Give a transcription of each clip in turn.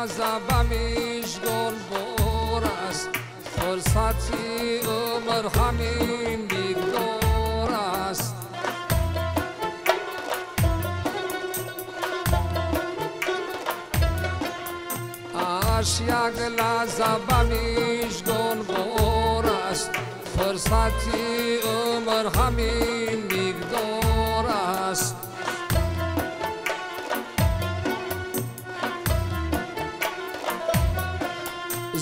لحظه‌میش گلبار است، فرصتی عمر همین مقدار است. اش یک لحظه‌میش گلبار است، فرصتی عمر همین مقدار است.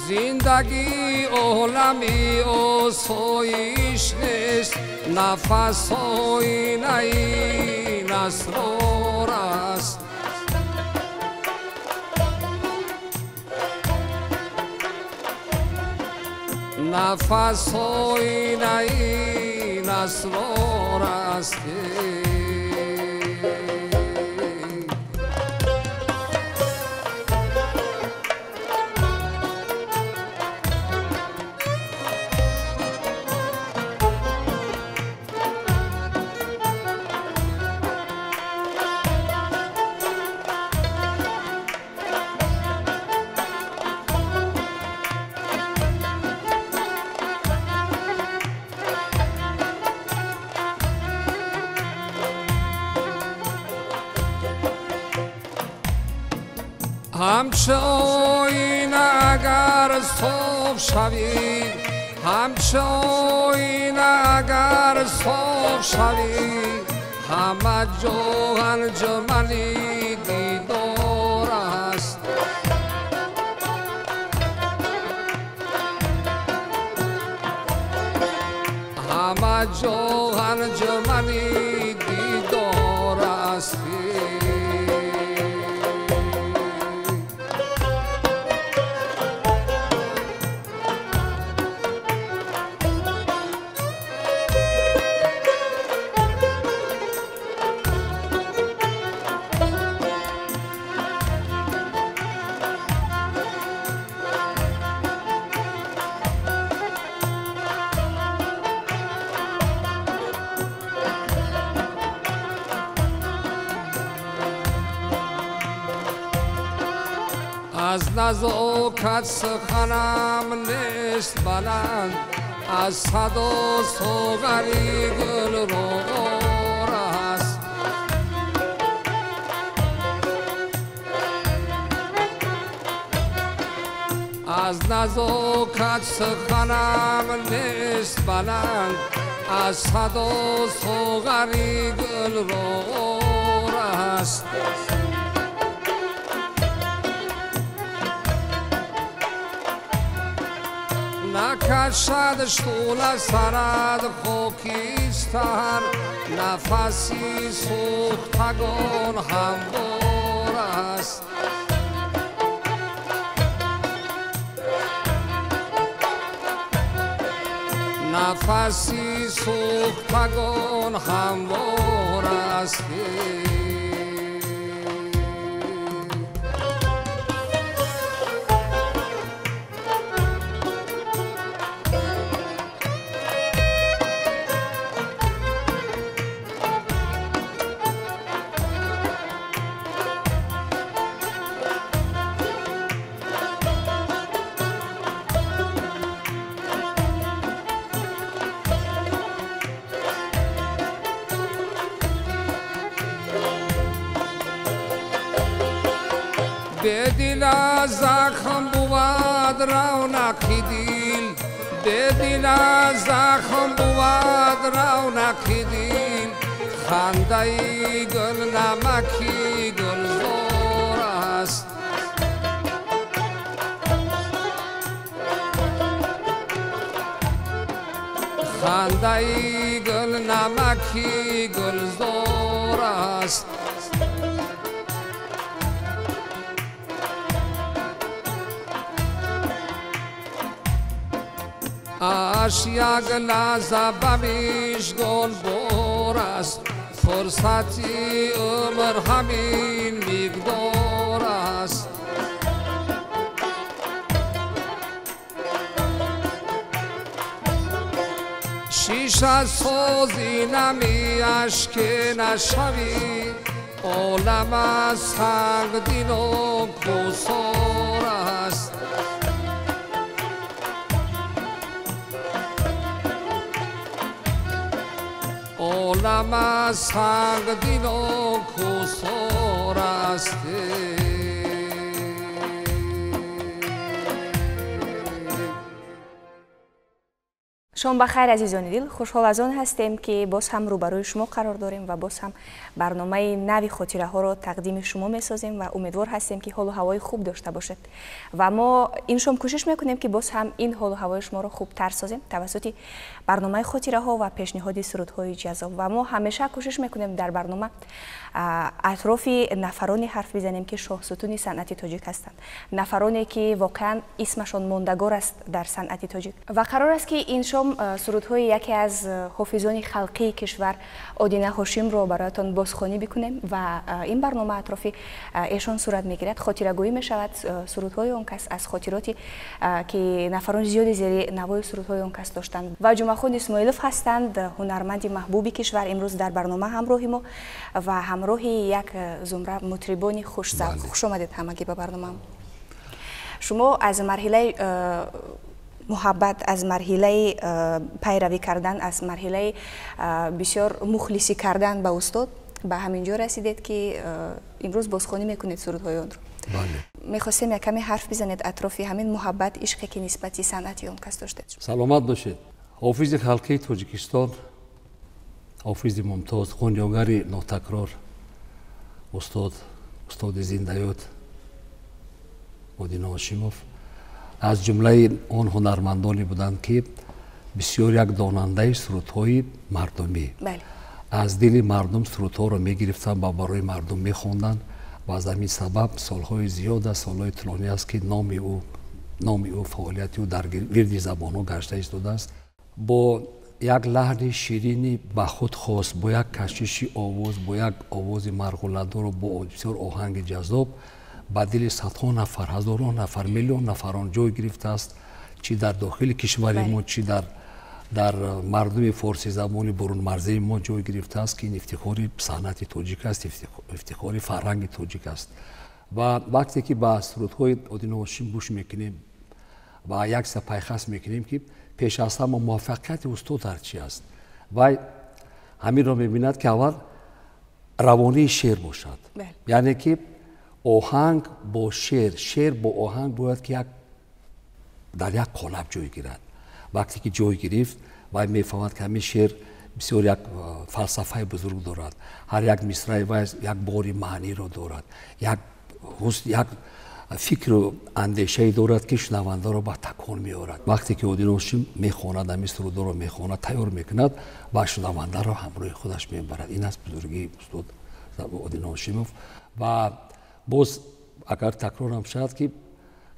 زندگی عالمی آسایش نیست، نفس آینه این اسرار است. نفس آینه این اسرار است. همچه آینه اگر صاف شوید، همچه آینه اگر صاف شوید، همه جا انجمنی دیدار است. همه جا انجمنی دیدار است. از نزاکت سخنم نیست بلند، از صدا ساغری گل روغار است. از نزاکت سخنم نیست بلند، از صدا ساغری گل روغار است. نکشد شعله سرد خاکستر، نفسی سوختگان هموار است. نفسی سوختگان هموار است. به دل زخم بود رونق دل، به دل زخم بود رونق دل، خنده گل نمکی گلزار است. خنده گل نمکی گلزار است. اش یک لحظه‌میش گلبار است، فرصتی عمر همین مقدار است. شیشه سازی نمی اشک نشوی، عالم از سنگ دین و کوسار است عالم از سنگ دین و کوسار است شام بخیر عزیزان دل، خوشحال از آن هستیم که باز هم روبروی شما قرار داریم و باز هم برنامه نوی خاطره ها را تقدیم شما میسازیم و امیدوار هستیم که حال و هوای خوب داشته باشید و ما این شام کوشش میکنیم که باز هم این حال و هوای شما را خوب تر سازیم توسط برنامه خاطره ها و پیشنهاد سرودهای جذاب و ما همیشه کوشش میکنیم در برنامه اطراف نفرانی حرف بزنیم که شاه ستون صنعت تاجیک هستند، نفرانی که واقعا اسمشان ماندگار است در صنعت تاجیک و قرار است که این شام سرودهای یکی از حافظان خلقی کشور آدینه هاشم را برایتان بازخوانی بکنیم و این برنامه اطراف ایشان صورت میگیرد، خاطره گویی می شود سرودهای آن کس از خاطراتی که نفران زیادی زیر نوای سرودهای آن کس داشتند و جمعه خان اسماعیلوف هستند، هنرمند محبوبی کشور. امروز در برنامه همراهی ما و همراهی یک زمره مطربان خوش ذوق. خوش آمدید همگی به برنامه. شما از مرحله محبت، از مرحله پیروی کردن، از مرحله بسیار مخلصی کردن به استاد به همینجا رسیدید که امروز بازخوانی میکنید سرودهای آن رو. بله. میخواستیم یک کمی حرف بزنید اطراف همین محبت، عشقی که نسبت صنعتی آن کس داشتید. سلامت باشید. حافظ خلقی تاجیکستان، حافظ ممتاز، خونیاگری ناتکرار، استاد زنده‌یاد آدینه هاشموف از جمله آن هنرمندانی بودند که بسیار یک داننده سرودهای مردمی. بله. از دل مردم سرودها را میگرفتن و برای مردم میخواندند و از همین سبب سالهای زیاد است، سالهای طولانی است که نام او فعالیت او در ورد زبان ها گشته ایستاده است. با یک لحن شیرینی به خود خاص، با یک کشش آواز، با یک آواز مرغله‌دار و با بسیار آهنگ جذاب به دل صدها نفر، هزاران نفر، میلیون نفران جای گرفته است، چی در داخل کشور ما، چی در مردم فارسی زبان برون مرزی ما جای گرفته است که این افتخاری صنعت تاجیک است، افتخاری فرهنگ تاجیک است. و وقتی که به سرودهای آدینه هاشم گوش میکنیم و یک سپایخست میکنیم که پیش از همه موفقیت استاد در چی است و همین را میبیند که اول روانی شعر باشد. یعنی که آهنگ با شعر با آهنگ باید که در یک قالب جای گیرد. وقتی که جای گرفت و میفهمد که همین شعر بسیار یک فلسفه بزرگ دارد، هر یک مصرع و یک باری معنی را دارد، یک فکر و اندیشه دارد که شنونده را به تکان میآورد. وقتی که آدینه هاشم میخواند، همین سرودها را میخواند، تیار میکند و شنونده را همراه خودش میبرد. این است بزرگی استاد آدینه هاشموف. و باز اگر تکرار هم شد که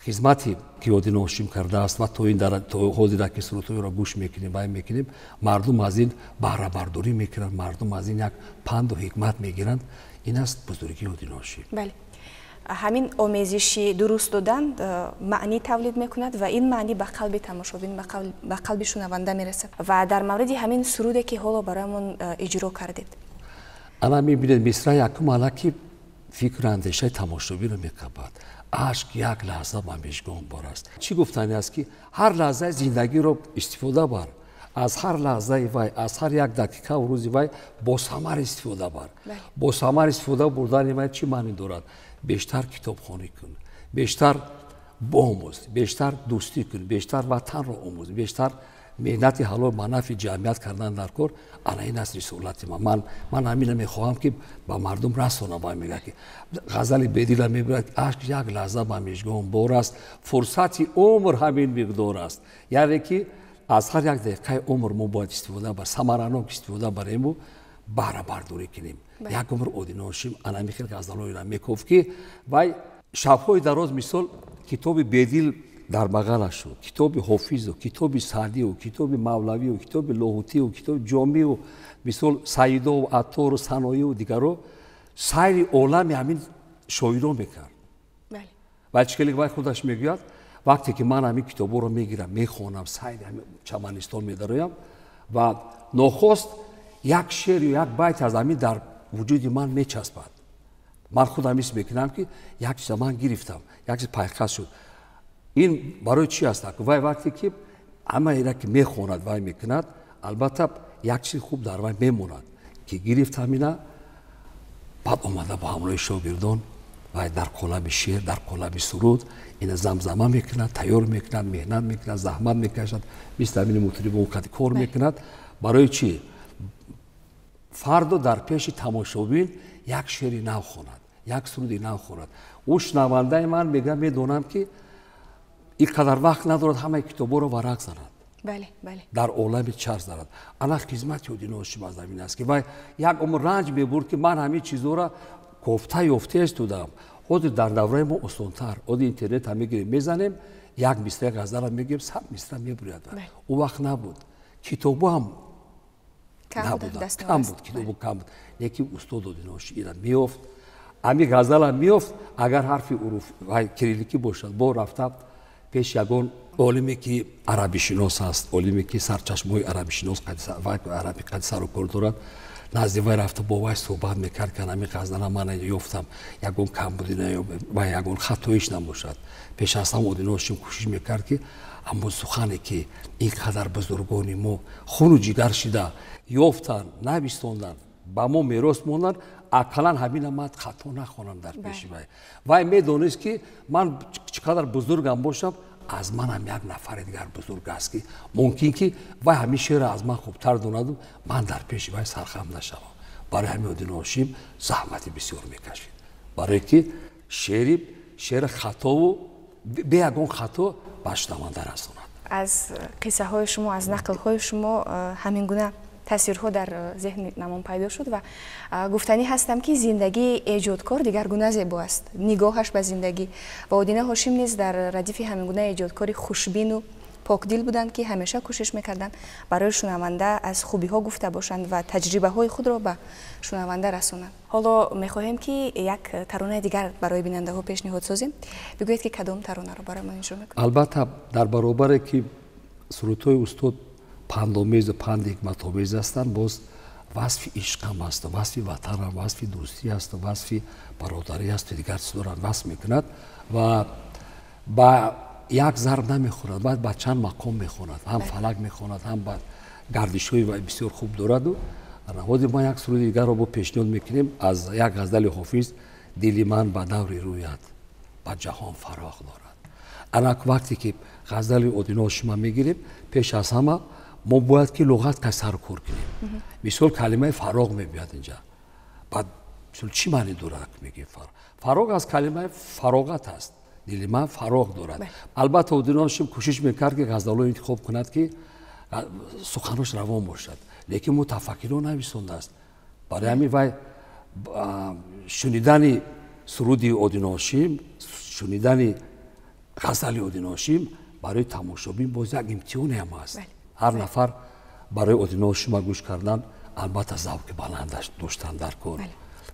خدمتی که آدینه هاشم کرده است و تا حاضر که سرودهای را گوش میکنیم و میکنیم، مردم از این بهره برداری میکنند، مردم از این یک پند و حکمت میگیرند. این است بزرگی آدینه هاشم. بله. همین آمیزشی درست دادن معنی تولید میکند و این معنی به قلب تماشابین، به قلب شنونده میرسد. و در مورد همین سرودی که حالا برایمون اجرا کردید، انا میبینید مصرع یکم الکی فکر اندیشه تماشابین رو میکبد. عشق یک لحظه به مژگان بار است. چی گفتنی است که هر لحظه زندگی رو استفاده بر، از هر لحظه وای، از هر یک دقیقه و روزی وای با ثمر استفاده بر. با ثمر استفاده بردن وای چی معنی دارد؟ بیشتر کتابخوانی کن، بیشتر بآموز، بیشتر دوستی کن، بیشتر وطن را آموز، بیشتر مهنت حلال منافع جمعیت کردن در کار. این است رسالت من همین میخواهم که با مردم رسانم و میگه که غزل بدیل میبرد عشق یک لحظه به مژگان بار است، فرصتی عمر همین مقدار است. یعنی که از هر یک دقیقه عمر ما باید استفاده بر ثمراناک استفاده بریم و بهره برداری کنیم. یک عمر آدینه هاشم انا میخواد غزلای را میگفت که وای شب‌های دراز مثال کتاب بدیل در بغلش شد، کتاب حافظ و کتاب سعدی و کتاب مولوی و کتاب لاهوتی و کتاب جامی و مثال سیدا و عطار و صنایع و دیگرو سیر عالم همین شاعران میکرد. بله. و چکلی وای خودش میگوید وقتی که من همین کتابا رو میگیرم میخوانم سیر چمنستان میدرایم و ناخواست یک شعر یا یک بیت از همین در وجود من میچسبد من خودم حس میکنم که یک چیز من گرفتم، یک چیز پیدا شد. این برای چی است؟ وای وقتی که همه اینا که میخواند وای میکند، البته یک چیز خوب در وای میموند که گرفتم اینا. بعد اومده با همراه شاگردان و در قالب شعر، در قالب سرود این زمزمه میکند، تیار میکند، مهنت میکند، زحمت میکشد، مثل همین مطرب اون کار میکند. برای چی؟ فردا در پیش تماشابین یک شعری نو خواند، یک سرودی نو خواند. او شنونده من میگه میدونم که اینقدر وقت ندارد همه کتابا رو ورق زند. بله بله. در عالم چرز دارد. الان خدمت یادین هاشم از این است که وای یک عمر رنج میبرد که من همین چیزا را گفته یافته استودم. خود در دوره ما استانتر، خود اینترنت هم میگیریم میزنیم، یک مصرع غزل هم میگیم، صد مصرع میبرید. او وقت نبود. کتابا هم نبود، کم بود، کتابا کم بود. یکی استاد یادین هاشم ایران میافت، امی غزل هم میافت، اگر حرف حروف و کریلیکی باشد با رفته پیش یگان عالمی که عربی شناس است، عالمی که سرچشمه عربی شناس و عربی قد سر و کار دارد، نزد وی رفته با وی صحبت میکرد که همین غزل من یافتم یگان کم بودی و یگان خطایش نباشد. پیش از هم یادین هاشم کوشش میکرد که اما سخنی که اینقدر بزرگان ما خون و جگر شده یافتن، نویساندن، با ما میراث موندن، اقلا همین هم خطا نخوانم در پیش وی. وی میدونست که من چقدر بزرگم باشم، از من هم یک نفر دیگر بزرگ است که ممکن که وی همین شعر از من خوبتر داند، من در پیش وی سرخم نشوم. برای همین یادین هاشم زحمت بسیار میکشید برای که شعر خطا و به یگان خطا به شنونده رساند. از قصه های شما، از نقل های شما همین گونه تصویرها در ذهن نمان پیدا شد و گفتنی هستم که زندگی ایجادکار دیگرگونه زیبا است. نگاهش به زندگی و یادین هاشم نیز در ردیف همین گونه ایجادکاری خوشبین و پاکدل بودند که همیشه کوشش میکردند برای شنونده از خوبی ها گفته باشند و تجربه های خود را به شنونده رسانند. حالا میخواهیم که یک ترانه دیگر برای بیننده ها پیشنهاد سازیم. بگویید که کدام ترانه را برای ما اجرا میکنید؟ البته در برابر که سرودهای استاد پندآمیز و پند حکمت‌آمیز هستند، باز وصف عشق هم است، وصف وطن هم، وصف دوستی است، وصف برادری است، دیگر چیزا را وصف میکند و با یک ضرب نمیخورد، باید با چند مقام میخواند، هم فلک میخواند، هم با گردش‌های بسیار خوب دارد. و خود ما یک سرود دیگر را با پیشنهاد میکنیم از یک غزل حافظ: دل من به دور رویت به جهان فراغ دارد. انا وقتی که غزل یادین هاشم میگیریم، پیش از همه ما باید که لغت کسر کار کنیم. مثال کلمه فراغ میبید اینجا، بعد چی معنی دارد میگیم؟ فراغ از کلمه فراغت است. دل من فراغ دارد. البته یادین هاشم کوشش میکرد که غزل‌ها انتخاب کند که سخنش روان باشد، لیکن متفکران نویسنده است. برای همین وی شنیدن سرود یادین هاشم، شنیدن غزل یادین هاشم برای تماشابین باز یک امتحان هم است. هر نفر برای یادین هاشم گوش کردن البته ذوق بلندش داشتن در کار،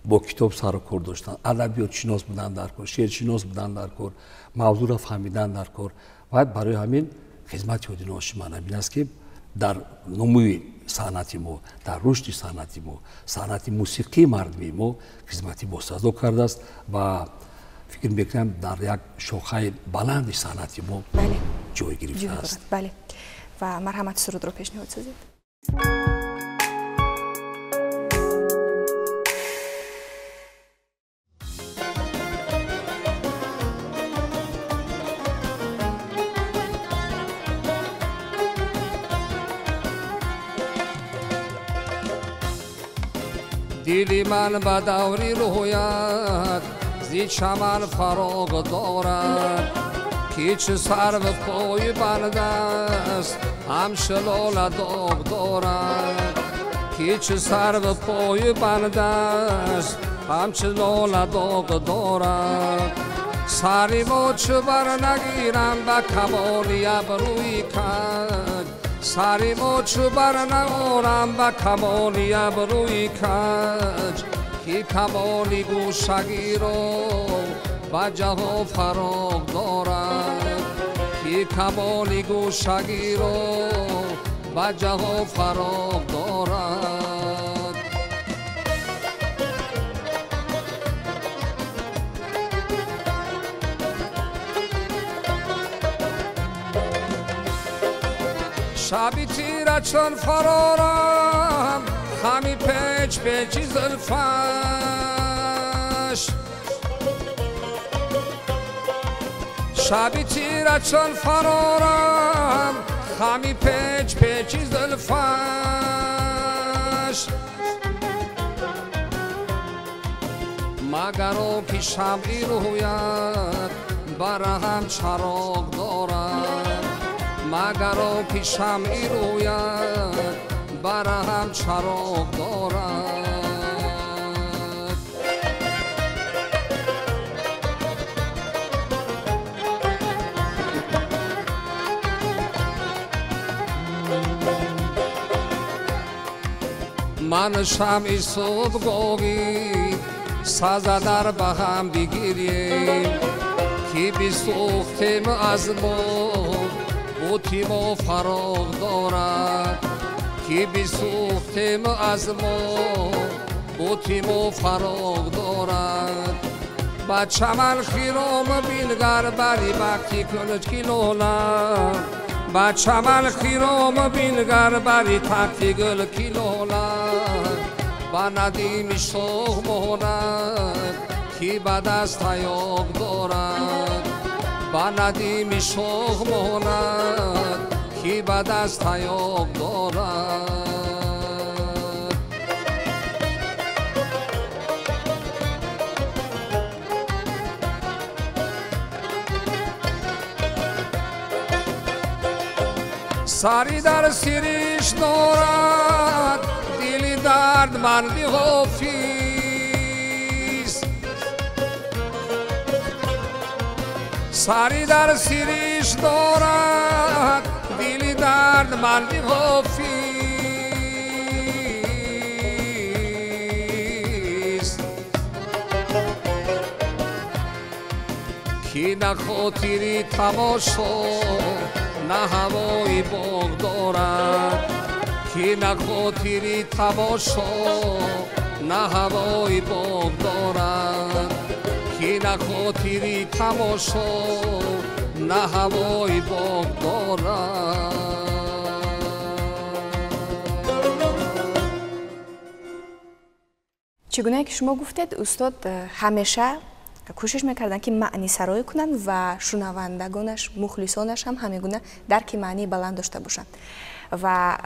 با کتاب سر و کار داشتن، ادبیات شناس بودن در کار، شعر شناس بودن در کار، موضوع را فهمیدن در کار. باید برای همین خدمت یادین هاشم این است که در نموی صنعتی ما، در رشد صنعتی ما، صنعت موسیقی مردمی ما خدمتی باسازی کرده است و فکر میکنم در یک شاخه بلند صنعتی ما جای گرفته است. بله. و مرحمت سرود رو پیشنهاد سازید. دلی من به دوری رویت زی چمن فراغ دارد، پیچ سر به پای بنده است هم شلال داغ دارد. پیچ سر به پای بنده است هم شلال داغ دارد. سری ما چه بر نگیرم به کمالی ابروی کج، سری ما چه بر نگارم به کمالی ابروی کج. کی کمالی گوشگی رو به جهان فراغ دارد، کی کمالی گوشگی رو به جهان فراغ دارد. شبی تیره چون فرارم خمی پیچ پیچی زلفش شبی تیره چون فرارم خمی پیچ پیچی زلفش مگر او که شمعی رویت بر هم چراغ دارد مگر او که شمعی رویت بر هم چراغ دارد من شمعی صبحگاهی سازه در به هم بگیریم که بسوختیم از ما بوتیم و فراغ دارد که بسوختیم از ما بوتیم و فراغ دارد بچه من خیرام بینگر بری وقتی کنج کی لولا بچه من خیرام بینگر بری تقتی گل کی لولا با ندیم شوق مهند کی به دست یاق دارد با ندیم شوق مهند کی به دست یاق دارد سری در سیریش دارد دلی دردمندی حافظ سری در سیریش دارد دلی دردمندی حافظ کی نه خاطری تماشا نه هوای باغ دارد کی نه خاطری تماشا نه هوای باغ دارد کی نه خاطری تماشا نه هوای باغ دارد چگونه که شما گفتید استاد همیشه کوشش میکردن که معنی سرایی کنند و شنوندگانش مخلصانش هم همگونه درک معنی بلند داشته باشند و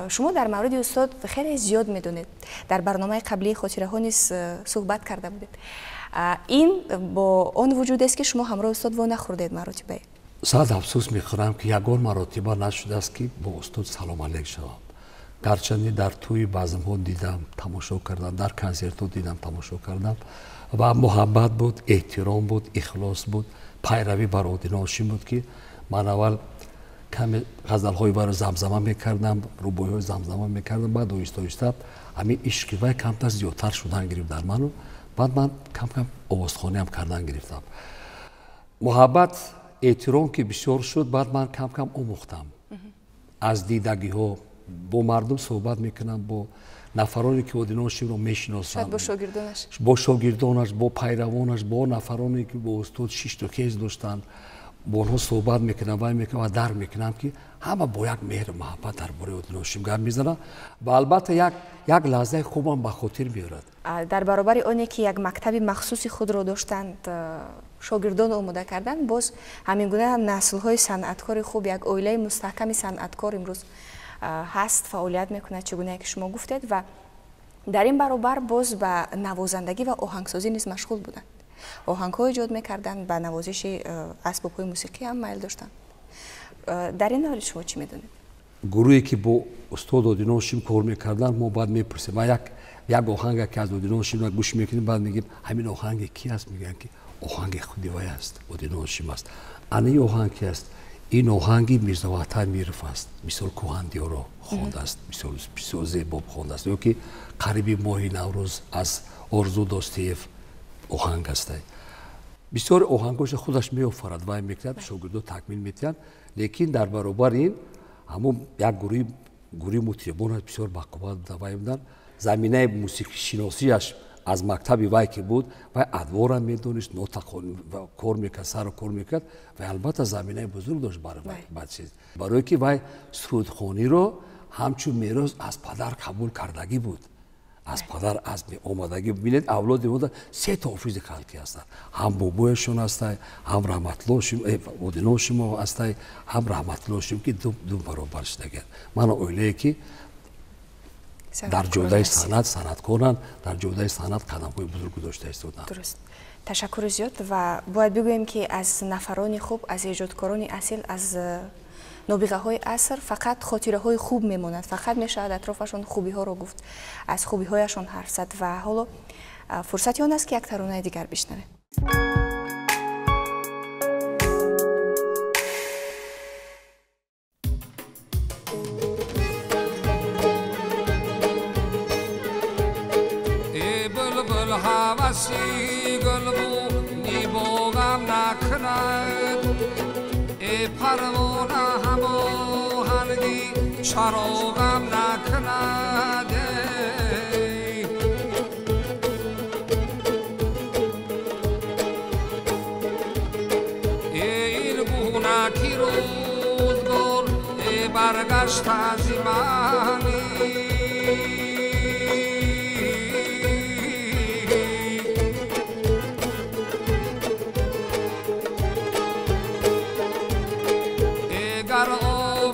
شما در مورد استاد خیلی زیاد میدونید در برنامه قبلی خاطره ها نیز صحبت کرده بودید این با آن وجود است که شما همراه استاد وا نخوردید مراتبه صد افسوس میخورم که یگان مراتبه نشده است که با استاد سلام علیک شوم گرچه در توی بزم ها دیدم تماشا کردم در کنسرت ها دیدم تماشا کردم و محبت بود احترام بود اخلاص بود پیروی بر آدین هاشم بود که من اول کمی غزل های برای زمزمه میکردم روبای های زمزمه میکردم بعد آهسته آهسته همین عشقی و کمتر زیادتر شدن گرفت در منو بعد من کم کم آوازخوانی هم کردن گرفتم محبت احترام که بسیار شد بعد من کم کم آموختم از دیدگی ها با مردم صحبت میکنم با نفرانی که آدیناشی رو میشناسم با شاگردانش با پیروانش با نفرانی که با استاد شش تا کیس داشتن با اونها صحبت میکنم و در میکنم که همه با یک مهر محبت درباره آدیناشیم گپ میزنن و البته یک لحظه خوبم به خاطر میارد در برابر اونی که یک مکتب مخصوص خود رو داشتند شاگردان آماده کردن باز همین گونه نسل های صنعتکار خوب یک عائله مستحکم صنعتکار امروز هست فعالیت میکنه چگونه که شما گفتید و در این برابر باز به نوازندگی و آهنگسازی نیز مشغول بودند آهنگ ها ایجاد میکردن به نوازش اسباب های موسیقی هم میل داشتند در این حال شما چی میدونید گروهی که با استاد آدیناشیم کار میکردن ما بعد میپرسیم و یک آهنگ که از آدیناشیم گوش میکنیم بعد میگیم همین آهنگ کی است میگن که آهنگ خودیوای است آدیناشیم است این آهنگ کی است این آهنگی میرزا وحدت میرف است مثال کوهندی رو خوانده است مثال زیبا خوانده است یا که قریب ماه نوروز از آرزو دوستیف آهنگ است بسیار آهنگاش خودش میآفرد و میکرد شاگردان تکمیل میتیان لیکن در برابر این همون یک گروه مطربان بسیار باقوت بودن زمینه موسیقی شناسیش аз мактаби вай ки буд вай адворам медонист, нота кор мекард, сару кор мекард ва албатта заминаи бузург дошт барое ки вай сурудхониро ҳамчун мерос аз падар қабул кардагӣ буд. аз падар аз омадагӣ бинед авлоди мода се та офизи халқӣ ҳастанд. ҳам бобояшон ҳастай, ҳам раҳматулло одино шумо ҳастай, ҳам раҳматулло шум ки ду баробар шудагияд. мана оилае ки дар ҷодаи санъат санъаткоранд, дар ҷодаи санъат қадамҳои бузург гузошта истоданд. дуруст. ташаккури зиёд ва бояд бигӯем ки аз нафарони хуб, аз эҷодкорони асл, аз нобиғаҳои аср фақат хотираҳои хуб мемонад, фақат мешавад атрофашон хубиҳоро гуфт, аз хубиҳояшон ҳарф зад ва ҳоло фурсати он аст ки як таронаи дигар бишнавем. بلبل حواسی گلبو نیبوغم نکند ای پروانه هماهنگی چراغم نکند این گونه کی روزگار ای برگشت از منی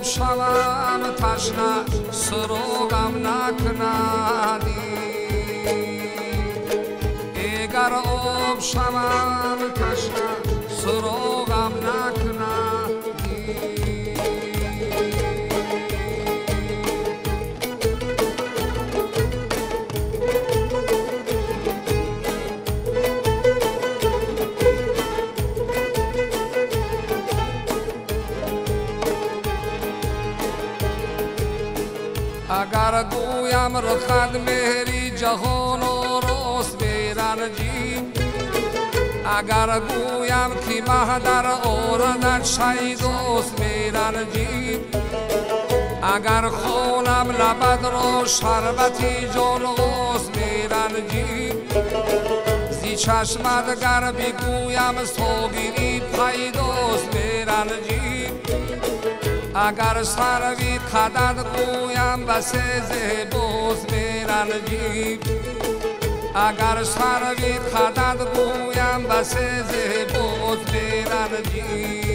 شوم تشنه سراغم نکندی اگر آب شوم تشنه سراغم نکندی اگر گویم رخت مهری جهان و راست میرنجی اگر گویم که مه در آردن شیداست میرنجی اگر خونم لبد را شربتی جاناست میرنجی زی چشمت گر بگویم ساگیری پیداست میرنجی اگر سروی قدد گویم بس زیباز میرنجی اگر سروی قدد گویم بس زیباز میرنجی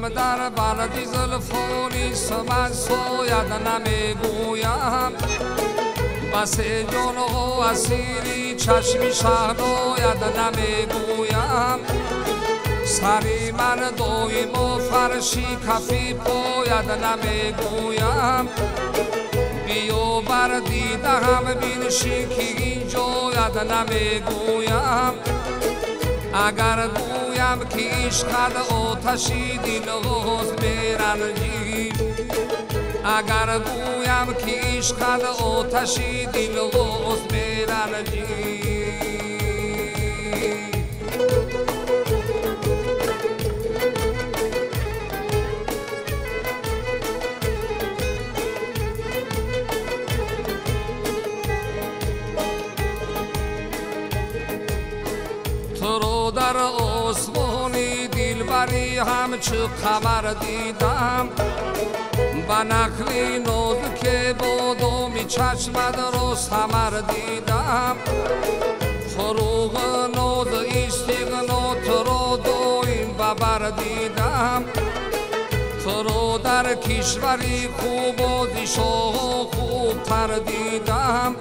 در بلدی زلفانی سمن سوید نمیگویم بس جان و اسیری چشمی شهداید نمیگویم سری من دایم و فرشی کفی پاید نمیگویم بیا بر دیده هم بینشی که اینجاید نمیگویم اگر گویم که عشقت آتشی دلواز میرنجی اگر گویم که عشقت آتشی دلواز میرنجی در آسمانی دلبری همچو قمر دیدم به نخلی نازک بادامی چشمت را ثمر دیدم فروغ ناز استغنا تو را دایم ببر دیدم تو را در کشوری خوب و شاه خوبتر دیدم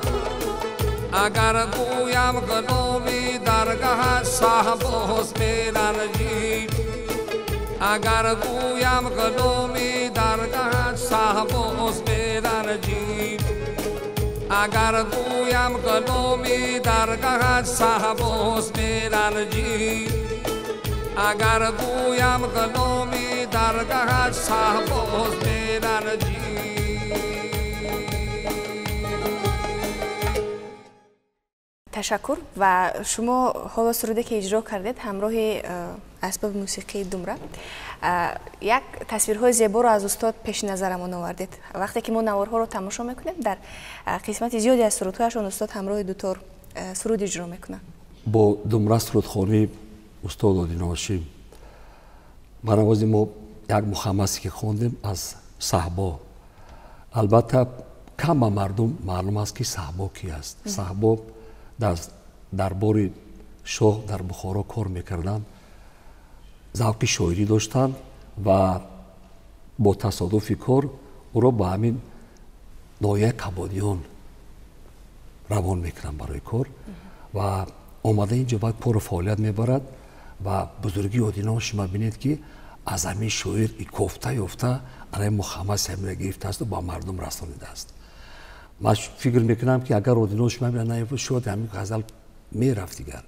اگر گویم غلامی درگاه صحباز میرنجی اگر گویم غلامی درگاه صحباز میرنجی اگر گویم غلامی درگاه صحباز میرنجی اگر گویم غلامی درگاه صحباز میرنجی تشکر. و شما حالا سروده که اجرا کردید همراه اسباب موسیقی دمره، یک تصویرهای زیبا رو از استاد پیش نظرمون آوردید. وقتی که ما نوارها رو تماشا میکنیم در قسمت زیادی از سرودهایشون استاد همراه دوتار سرود اجرا میکنن. با دمره سرودخوانی استاد عادی هاشم برنامه ما یک مخمسی که خوندیم از صحبا. البته کم به مردم معلوم است که صحبا کی است. صحبا دربار شاه در بخارا کار میکردن، ذوق شاعری داشتن و با تصادف کار او را به همین ناحیه کبادیان روان میکنن برای کار و آمده اینجا باید پر فعالیت میبرد و بزرگی عادی هاشم ببینید که از همین شاعر کوفته یافته برای مخمس همین گرفته است و با مردم رسانیده است. من فکر میکنم که اگر عادی هاشم ببینید شاید همین غزل میرفت دیگر.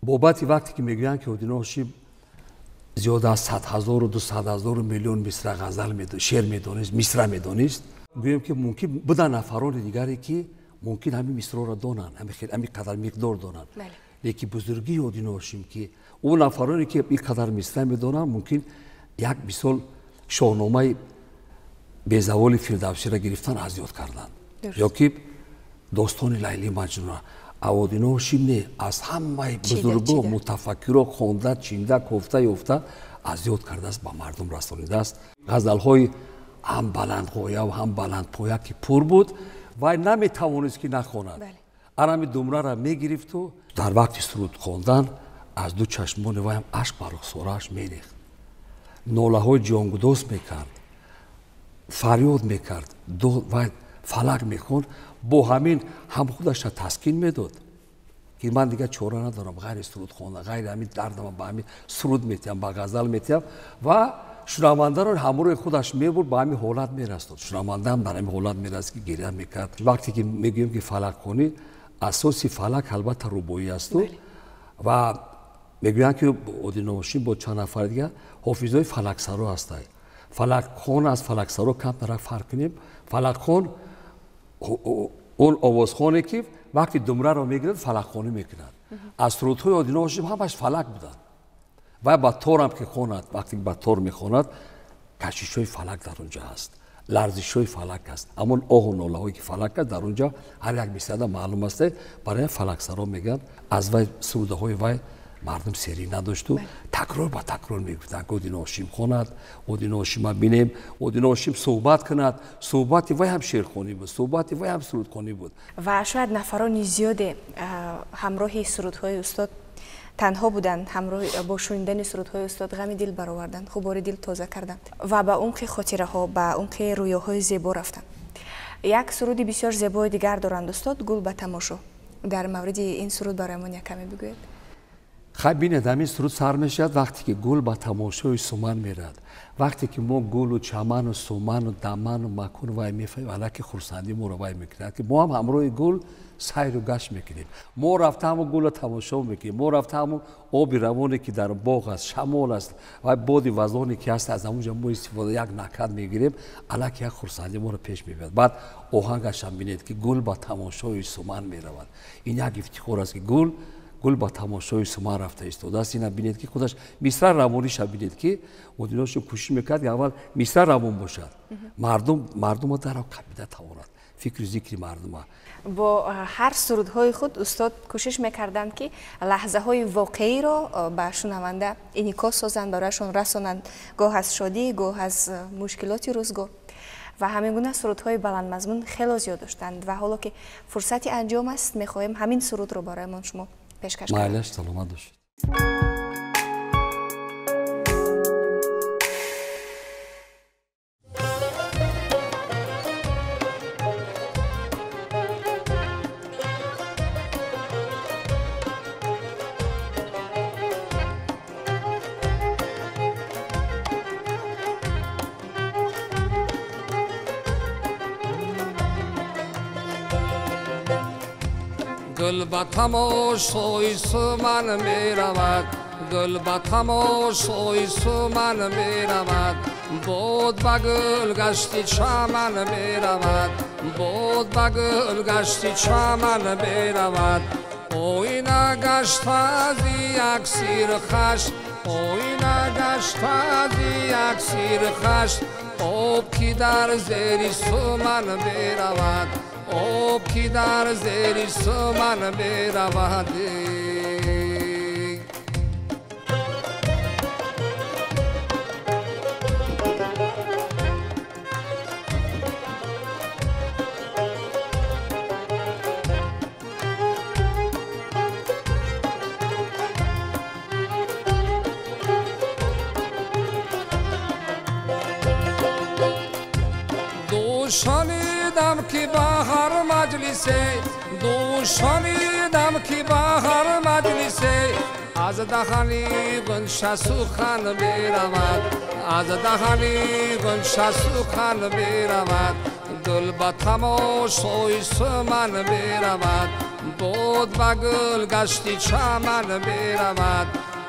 بابت وقتی که میگویند که عادی هاشم زیاد از 100,000 و 200,000 میلیون مصرع غزل شعر میدانست، مصرع میدانست، گویم که ممکن بودن نفران دیگری که ممکن همین مصرع را دانند، همین قدر مقدار دانند. لیکن بزرگی عادی هاشم که اون نفرانی که این قدر مصرع میدانند ممکن یک مثال شاهنامه بیزوال فردوسی را گرفتن از یاد کردند، یا که داستان لیلی مجنون عادی هاشم نه از همه بزرگا متفکرها خوانده، چینده، کوفته یافته از یاد کرده است، با مردم رسانیده است. غزل‌های هم بلندغایه و هم بلندپایه که پر بود و نمیتوانست که نخواند. ارم دمره را میگرفت و در وقت سرود خواندن از دو چشمان وی هم اشک بر رخسارش میریخت، ناله های جانگداز میکرد، فریاد میکرد، و فلک میخوند، با همین هم خودش را تسکین میداد که من دیگه چاره ندارم غیر سرود خواندن، غیر همین دردم با همین سرود میتیم، با غزل میتیم و شنونده را همراه خودش میبرد، با همین حالت میرسد. شنونده هم در همین حالت میرسد که گریه میکرد. وقتی که میگیم که فلک خوانی، اساسی فلک البته رباعی است و میگویند که عادی هاشم با چند نفر دیگه حافظای فلک سرا هستند. فلک خوان از فلک سرا کم نرک فرق کنیم. فلک خوان اون آوازخوانی که وقتی دمره را میگیرد فلک خوانی میکنند. از سرودهای عادی هاشم همش فلک بودند و با تار هم که خواند، وقتی با تار میخواند کشیش‌های فلک در اونجا هست، لرزش‌های فلک است. اما آه و ناله‌هایی که فلک است در اونجا هر یک میساده معلوم است. برای فلک سرا میگن از وی سرودهای وی مردم سری نداشت و تکرار با تکرار میگفتند عادی هاشم خواند، عادی هاشم ببینیم، عادی هاشم صحبت کند. صحبت وی هم شعرخوانی بود، صحبت وی هم سرودخوانی بود. و شاید نفران زیاد همراه سرودهای استاد تنها بودند، همراه با شنیدن سرودهای استاد غم دل برآوردند، خوباری دل تازه کردند و به عمق خاطره ها، به عمق رویاهای زیبا رفتند. یک سرود بسیار زیبای دیگر دارند استاد، گل به تماشا. در مورد این سرود برایمان یک کمی بگویید. خب ببینید همین سرود سر میشد وقتی که گل به تماشای سمن میرد. وقتی که ما گل و چمن و سمن و دمن و مکان وای میفهمیم، الکی خرسندی ما رو وای میکنه که ما هم همراه گل سیر و گشت میکنیم. ما رفته همون گل رو تماشا میکنیم، ما رفته همون آبی روانی که در باغ است، شمال است و باد وزانی که هست از همونجا ما استفاده یک نکهت میگیریم، الکی یک خرسندی ما رو پیش میبرد. بعد آهنگش هم ببینید که گل با تماشای سمن میرود. این یک افتخار است که گل با تماشای سمن رفته ایستاده است. اینا ببینید که خودش مصرع روانیش ببینید که مدیرش کوشش میکرد که اول مصرع روان باشد، مردم در قبیله تواند فکر ذکر مردم. با هر سرودهای خود استاد کوشش میکردند که لحظه های واقعی را به شنونده انعکاس سازند، برایشان رسانند، گاه از شادی، گاه از مشکلات روزگار. و همین گونه سرودهای بلند مضمون خیلی زیاد داشتند و حالا که فرصتی انجام است میخواهیم همین سرود رو برایمان شما پیشکش کنیم. معلش سلامت باشید. گل به تماشای سمن می رود، گل به تماشای سمن می رود، باد به گل گشتی چمن می رود، باد به گل گشتی چمن برود آینه گشت از یک سیر خشت آینه گشت از یک سیر خشت آب کی در زیر سمن برود آب کی در زیر سمن برود شنیدم که به هر مجلسه شنیدم که به هر مجلسه از دهنی غنچه سخن برود از دهنی غنچه سخن برود دل به تماشای سمن برود باد به گل گشتی چمن برود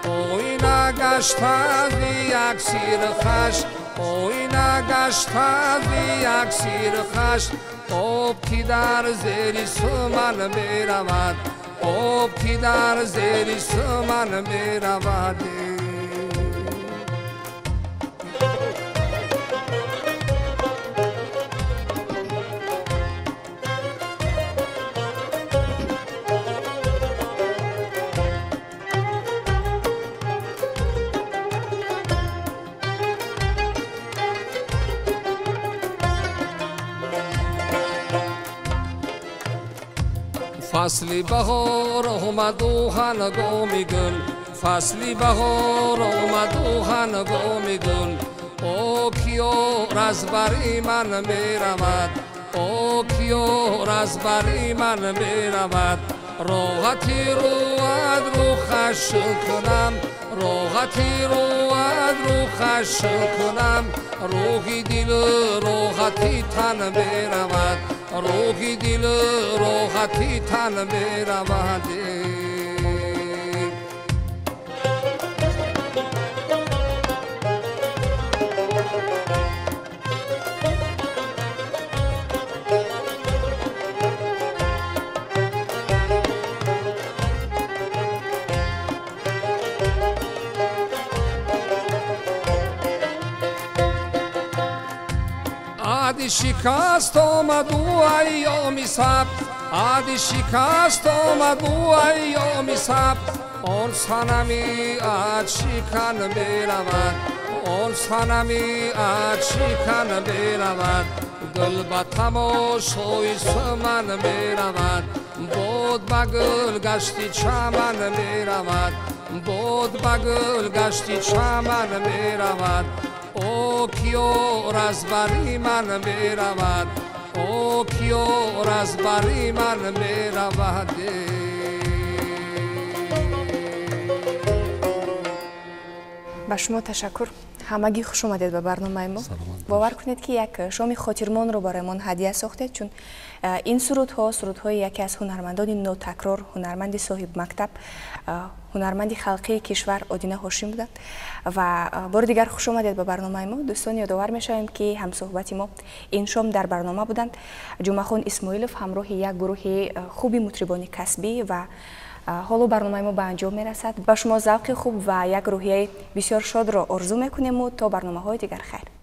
آینه گشت از یک سیر خشت آینه گشت از یک سیر خشت آب کی در زیر سمن برود آب کی در زیر سمن برود فصلی بهار آمد و هنگام گل فصلی بهار آمد و هنگام گل او کیار از بری من میرود او کیار از بری من میرود راحتی رو از رو خش کنم راحتی رو از رو خش کنم روحی دل راحتی تن میرود روحی دل راحتی تن برود عادی شکست آمد و ایامی سبت عادی شکست آمد و ایامی سبت آن صنمی از شکن برود آن صنمی از شکن برود گل به تماشای سمن برود باد به گل گشتی چمن برود باد به گل گشتی چمن برود او کیار از بری من برود او کیار از بری من برود با شما تشکر همگی خوش آمدید به برنامه ما باور کنید که یک شام خاطرمان رو برایمان هدیه ساختید چون این سرودهای یکی از هنرمندان نوتکرار هنرمند صاحب مکتب هنرمند خلقی کشور آدینه هاشمی بودند و بار دیگر خوش آمدید به برنامه ما دوستان یادآور می‌شویم که همصحبت ما این شام در برنامه بودند جمعه‌خان اسماعیلوف همراه یک گروه خوبی مطربان کسبی و حالا برنامه ما به انجام میرسد با شما ذوق خوب و یک روحیه بسیار شاد را آرزو میکنیم و تا برنامه‌های دیگر خیر